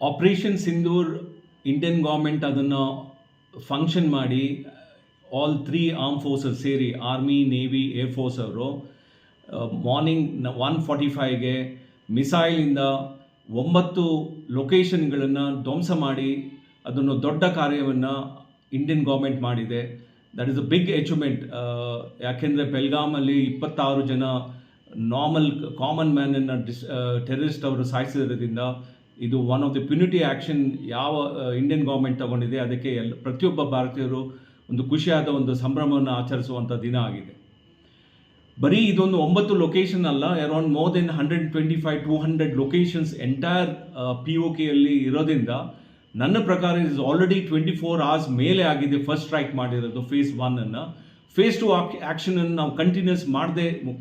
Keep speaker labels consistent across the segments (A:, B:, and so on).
A: Operation Sindoor Indian government ಅದನ್ನು function ಮಾಡಿ all 3 arm forces ಸೇರಿ ಆರ್ಮಿ, ನೇವಿ, ಏರ್ಫೋರ್ಸ್ ಅವರು ಮಾರ್ನಿಂಗ್ 1:45ಗೆ ಮಿಸೈಲಿಂದ 9 ಲೊಕೇಶನ್ಗಳನ್ನು ಧ್ವಂಸ ಮಾಡಿ ಅದನ್ನು ದೊಡ್ಡ ಕಾರ್ಯವನ್ನು ಇಂಡಿಯನ್ ಗೌರ್ಮೆಂಟ್ ಮಾಡಿದೆ. That is a big achievement. ಯಾಕೆಂದರೆ ಬೆಲ್ಗಾಮಲ್ಲಿ 26 ಜನ ನಾರ್ಮಲ್ ಕಾಮನ್ ಮ್ಯಾನನ್ನು ಟೆರರಿಸ್ಟ್ ಅವರು ಸಾಯಿಸಿರೋದ್ರಿಂದ ಇದು ಒನ್ ಆಫ್ ದಿ ಪ್ಯುನಿಟಿ ಆ್ಯಕ್ಷನ್ ಯಾವ ಇಂಡಿಯನ್ ಗೌರ್ಮೆಂಟ್ ತಗೊಂಡಿದೆ. ಅದಕ್ಕೆ ಪ್ರತಿಯೊಬ್ಬ ಭಾರತೀಯರು ಒಂದು ಖುಷಿಯಾದ ಒಂದು ಸಂಭ್ರಮವನ್ನು ಆಚರಿಸುವಂಥ ದಿನ ಆಗಿದೆ. ಬರೀ ಇದೊಂದು 9 ಲೊಕೇಶನ್ ಅಲ್ಲ, around more than 125-200 locations entire POKಯಲ್ಲಿ ಇರೋದ್ರಿಂದ ನನ್ನ ಪ್ರಕಾರ ಇಸ್ ಆಲ್ರೆಡಿ 24 hours ಮೇಲೆ ಆಗಿದೆ ಫಸ್ಟ್ ಸ್ಟ್ರೈಕ್ ಮಾಡಿರೋದು ಫೇಸ್ 1 ಫೇಸ್ 2 ಆ್ಯಕ್ಷನನ್ನು ನಾವು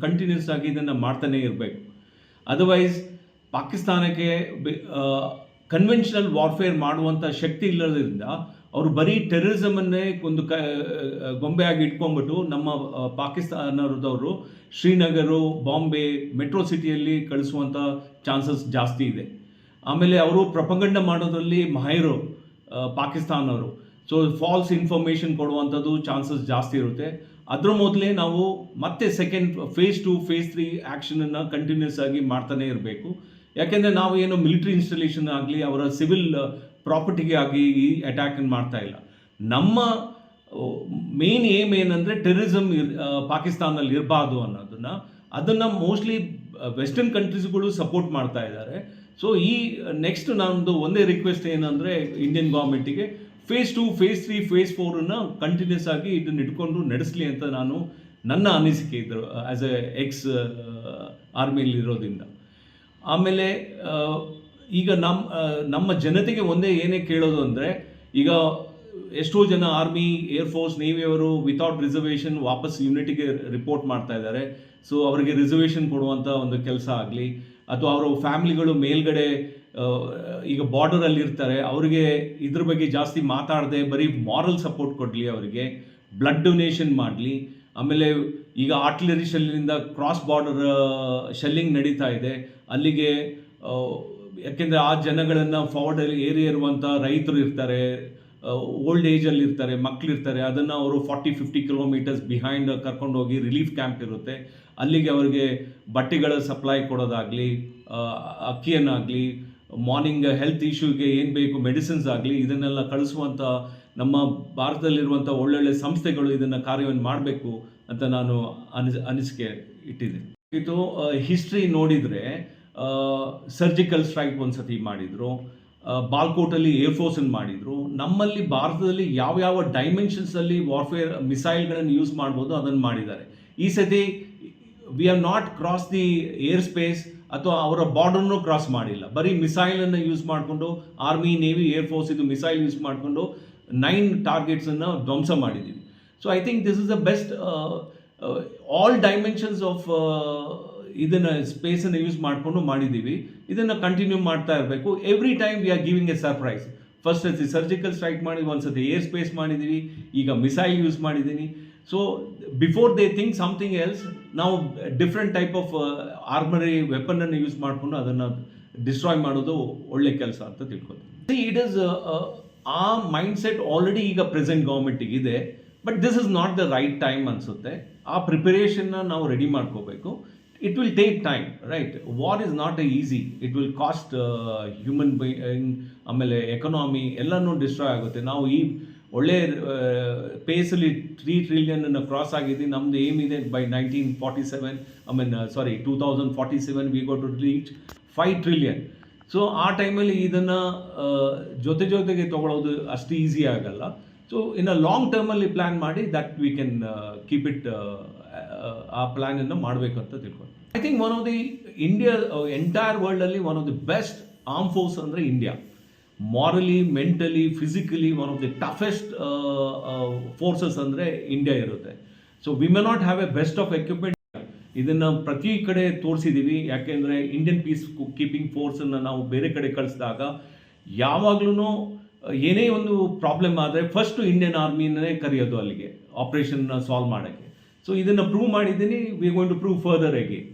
A: ಕಂಟಿನ್ಯೂಸ್ ಆಗಿ ಇದನ್ನು ಮಾಡ್ತಾನೆ ಇರಬೇಕು. ಅದರ್ವೈಸ್ ಪಾಕಿಸ್ತಾನಕ್ಕೆ ಕನ್ವೆನ್ಷನಲ್ ವಾರ್ಫೇರ್ ಮಾಡುವಂಥ ಶಕ್ತಿ ಇಲ್ಲದ್ರಿಂದ ಅವರು ಬರೀ ಟೆರರಿಸಮನ್ನೇ ಒಂದು ಗೊಂಬೆಯಾಗಿ ಇಟ್ಕೊಂಡ್ಬಿಟ್ಟು ನಮ್ಮ ಪಾಕಿಸ್ತಾನದವರು ಶ್ರೀನಗರು, ಬಾಂಬೆ, ಮೆಟ್ರೋ ಸಿಟಿಯಲ್ಲಿ ಕಳಿಸುವಂಥ ಚಾನ್ಸಸ್ ಜಾಸ್ತಿ ಇದೆ. ಆಮೇಲೆ ಅವರು ಪ್ರಪಗಂಡ ಮಾಡೋದ್ರಲ್ಲಿ ಮಾಹಿರು ಪಾಕಿಸ್ತಾನವರು. ಸೊ ಫಾಲ್ಸ್ ಇನ್ಫಾರ್ಮೇಷನ್ ಕೊಡುವಂಥದ್ದು ಚಾನ್ಸಸ್ ಜಾಸ್ತಿ ಇರುತ್ತೆ. ಅದರ ಮೊದಲೇ ನಾವು ಮತ್ತೆ ಫೇಸ್ 2, ಫೇಸ್ 3 ಆ್ಯಕ್ಷನನ್ನು ಕಂಟಿನ್ಯೂಸ್ ಆಗಿ ಮಾಡ್ತಾನೆ ಇರಬೇಕು. ಯಾಕೆಂದರೆ ನಾವು ಏನು ಮಿಲಿಟರಿ ಇನ್ಸ್ಟಾಲೇಷನ್ ಆಗಲಿ ಅವರ ಸಿವಿಲ್ ಪ್ರಾಪರ್ಟಿಗೆ ಆಗಿ ಈ ಅಟ್ಯಾಕನ್ನು ಮಾಡ್ತಾ ಇಲ್ಲ. ನಮ್ಮ ಮೇನ್ ಏಮ್ ಏನಂದರೆ ಟೆರರಿಸಮ್ ಪಾಕಿಸ್ತಾನಲ್ಲಿ ಇರಬಾರ್ದು ಅದನ್ನು ಮೋಸ್ಟ್ಲಿ ವೆಸ್ಟರ್ನ್ ಕಂಟ್ರೀಸ್ಗಳು ಸಪೋರ್ಟ್ ಮಾಡ್ತಾ ಇದ್ದಾರೆ. ಸೊ ಈ ನೆಕ್ಸ್ಟ್ ನಮ್ಮದು ಒಂದೇ ರಿಕ್ವೆಸ್ಟ್ ಏನಂದರೆ ಇಂಡಿಯನ್ ಗೌರ್ಮೆಂಟಿಗೆ ಫೇಸ್ 2, ಫೇಸ್ 3, ಫೇಸ್ 4 ಕಂಟಿನ್ಯೂಸ್ ಆಗಿ ಇದನ್ನು ಇಟ್ಕೊಂಡು ನಡೆಸಲಿ ಅಂತ ನನ್ನ ಅನಿಸಿಕೆ ಇದ್ದರು ಆ್ಯಸ್ ಎ ಎಕ್ಸ್ ಆರ್ಮಿಯಲ್ಲಿ ಇರೋದ್ರಿಂದ. ಆಮೇಲೆ ಈಗ ನಮ್ಮ ಜನತೆಗೆ ಒಂದೇ ಏನೇ ಕೇಳೋದು ಅಂದರೆ, ಈಗ ಎಷ್ಟೋ ಜನ ಆರ್ಮಿ, ಏರ್ಫೋರ್ಸ್, ನೇವಿಯವರು ವಿತೌಟ್ ರಿಸರ್ವೇಷನ್ ವಾಪಸ್ ಯೂನಿಟಿಗೆ ರಿಪೋರ್ಟ್ ಮಾಡ್ತಾ ಇದ್ದಾರೆ. ಸೊ ಅವರಿಗೆ ರಿಸರ್ವೇಷನ್ ಕೊಡುವಂಥ ಒಂದು ಕೆಲಸ ಆಗಲಿ, ಅಥವಾ ಅವರ ಫ್ಯಾಮಿಲಿಗಳು ಮೇಲ್ಗಡೆ ಈಗ ಬಾರ್ಡರಲ್ಲಿ ಇರ್ತಾರೆ, ಅವರಿಗೆ ಇದ್ರ ಬಗ್ಗೆ ಜಾಸ್ತಿ ಮಾತಾಡದೆ ಬರೀ ಮಾರಲ್ ಸಪೋರ್ಟ್ ಕೊಡಲಿ, ಅವರಿಗೆ ಬ್ಲಡ್ ಡೊನೇಷನ್ ಮಾಡಲಿ. ಆಮೇಲೆ ಈಗ ಆರ್ಟಿಲರಿ ಶೆಲ್ಲಿನಿಂದ ಕ್ರಾಸ್ ಬಾರ್ಡರ್ ಶೆಲ್ಲಿಂಗ್ ನಡೀತಾ ಇದೆ ಅಲ್ಲಿಗೆ. ಯಾಕೆಂದರೆ ಆ ಜನಗಳನ್ನು ಫಾರ್ವರ್ಡ್ ಏರಿಯಾ ಇರುವಂಥ ರೈತರು ಇರ್ತಾರೆ, ಓಲ್ಡ್ ಏಜಲ್ಲಿ ಇರ್ತಾರೆ, ಮಕ್ಕಳಿರ್ತಾರೆ, ಅದನ್ನು ಅವರು 40-50 ಕಿಲೋಮೀಟರ್ಸ್ ಬಿಹೈಂಡ್ ಕರ್ಕೊಂಡು ಹೋಗಿ ರಿಲೀಫ್ ಕ್ಯಾಂಪ್ ಇರುತ್ತೆ ಅಲ್ಲಿಗೆ ಅವರಿಗೆ ಬಟ್ಟೆಗಳ ಸಪ್ಲೈ ಕೊಡೋದಾಗಲಿ, ಅಕ್ಕಿಯನ್ನಾಗಲಿ, ಮಾರ್ನಿಂಗ್ ಹೆಲ್ತ್ ಇಶ್ಯೂಗೆ ಏನು ಬೇಕು ಮೆಡಿಸಿನ್ಸ್ ಆಗಲಿ, ಇದನ್ನೆಲ್ಲ ಕಳಿಸುವಂಥ ನಮ್ಮ ಭಾರತದಲ್ಲಿರುವಂಥ ಒಳ್ಳೊಳ್ಳೆ ಸಂಸ್ಥೆಗಳು ಇದನ್ನು ಕಾರ್ಯವನ್ನು ಮಾಡಬೇಕು ಅಂತ ನಾನು ಅನಿಸಿಕೆ ಇಟ್ಟಿದ್ದೀನಿ. ಇದು ಹಿಸ್ಟ್ರಿ ನೋಡಿದರೆ ಸರ್ಜಿಕಲ್ ಸ್ಟ್ರೈಕ್ ಒಂದು ಸತಿ ಮಾಡಿದರು, ಬಾಲ್ಕೋಟಲ್ಲಿ ಏರ್ಫೋರ್ಸನ್ನು ಮಾಡಿದರು. ನಮ್ಮಲ್ಲಿ ಭಾರತದಲ್ಲಿ ಯಾವ ಡೈಮೆನ್ಷನ್ಸಲ್ಲಿ ವಾರ್ಫೇರ್ ಮಿಸೈಲ್ಗಳನ್ನು ಯೂಸ್ ಮಾಡ್ಬೋದು ಅದನ್ನು ಮಾಡಿದ್ದಾರೆ. ಈ ಸತಿ we have not cross the air space ಅಥವಾ ಅವರ ಬಾರ್ಡರ್ನೂ ಕ್ರಾಸ್ ಮಾಡಿಲ್ಲ. ಬರೀ ಮಿಸೈಲನ್ನು ಯೂಸ್ ಮಾಡಿಕೊಂಡು ಆರ್ಮಿ, ನೇವಿ, ಏರ್ಫೋರ್ಸ್ ಇದು ಮಿಸೈಲ್ ಯೂಸ್ ಮಾಡಿಕೊಂಡು 9 ಟಾರ್ಗೆಟ್ಸನ್ನು ಧ್ವಂಸ ಮಾಡಿದ್ದೀವಿ. So I think this is the best. All dimensions of ಇದನ್ನು ಸ್ಪೇಸನ್ನು ಯೂಸ್ ಮಾಡಿಕೊಂಡು ಮಾಡಿದ್ದೀವಿ. ಇದನ್ನು ಕಂಟಿನ್ಯೂ ಮಾಡ್ತಾ ಇರಬೇಕು. Every time we are giving A surprise. First ಸತಿ ಸರ್ಜಿಕಲ್ ಸ್ಟ್ರೈಕ್ ಮಾಡಿದ್ವಿ, ಒಂದು ಸತಿ ಏರ್ ಸ್ಪೇಸ್ ಮಾಡಿದ್ದೀವಿ, ಈಗ ಮಿಸೈಲ್ ಯೂಸ್ ಮಾಡಿದ್ದೀನಿ. So before they think something else, ನಾವು ಡಿಫ್ರೆಂಟ್ ಟೈಪ್ ಆಫ್ ಆರ್ಮರಿ ವೆಪನನ್ನು ಯೂಸ್ ಮಾಡಿಕೊಂಡು ಅದನ್ನು ಡಿಸ್ಟ್ರಾಯ್ ಮಾಡೋದು ಒಳ್ಳೆ ಕೆಲಸ ಅಂತ ತಿಳ್ಕೊತೀನಿ. ಇಟ್ ಈಸ್ ಆ ಮೈಂಡ್ಸೆಟ್ ಆಲ್ರೆಡಿ ಈಗ ಪ್ರೆಸೆಂಟ್ ಗೌರ್ಮೆಂಟಿಗೆ ಇದೆ. But this is not the right time ಅನಿಸುತ್ತೆ. ಆ ಪ್ರಿಪರೇಷನ್ನ ನಾವು ರೆಡಿ ಮಾಡ್ಕೋಬೇಕು. It will take time, right? War is not easy. It will cost human being, ಆಮೇಲೆ ಎಕನಾಮಿ ಎಲ್ಲನೂ ಡಿಸ್ಟ್ರಾಯ್ ಆಗುತ್ತೆ. ನಾವು ಈ ಒಳ್ಳೆ ಪೇಸಲ್ಲಿ 3 ಟ್ರಿಲಿಯನ್ ಕ್ರಾಸ್ ಆಗಿದ್ದೀವಿ. ನಮ್ಮದು ಏಮ್ ಇದೆ by 2047 we go to reach 5 trillion. So ಆ ಟೈಮಲ್ಲಿ ಇದನ್ನು ಜೊತೆಗೆ ತೊಗೊಳ್ಳೋದು ಅಷ್ಟು ಈಸಿ ಆಗಲ್ಲ. ಸೊ ಇನ್ ಅ ಲಾಂಗ್ ಟರ್ಮಲ್ಲಿ ಪ್ಲ್ಯಾನ್ ಮಾಡಿ that we can keep it, ಆ ಪ್ಲ್ಯಾನನ್ನು ಮಾಡಬೇಕು ಅಂತ ತಿಳ್ಕೊಂಡು. I think one of the entire ವರ್ಲ್ಡಲ್ಲಿ one of the best arm force ಅಂದರೆ India. Morally, mentally, physically one of the toughest forces ಅಂದರೆ ಇಂಡಿಯಾ ಇರುತ್ತೆ. So we may not have A best of equipment. ಇದನ್ನು ಪ್ರತಿ ಕಡೆ ತೋರಿಸಿದ್ದೀವಿ. ಯಾಕೆಂದರೆ Indian piece keeping ಫೋರ್ಸನ್ನು ನಾವು ಬೇರೆ ಕಡೆ ಕಳಿಸಿದಾಗ ಯಾವಾಗಲೂ ಏನೇ ಒಂದು ಪ್ರಾಬ್ಲಮ್ ಆದರೆ ಫಸ್ಟು ಇಂಡಿಯನ್ ಆರ್ಮಿನೇ ಕರೆಯೋದು ಅಲ್ಲಿಗೆ ಆಪ್ರೇಷನ್ನ ಸಾಲ್ವ್ ಮಾಡೋಕ್ಕೆ. ಸೊ ಇದನ್ನು ಪ್ರೂವ್ ಮಾಡಿದ್ದೀನಿ. We are going to prove further again.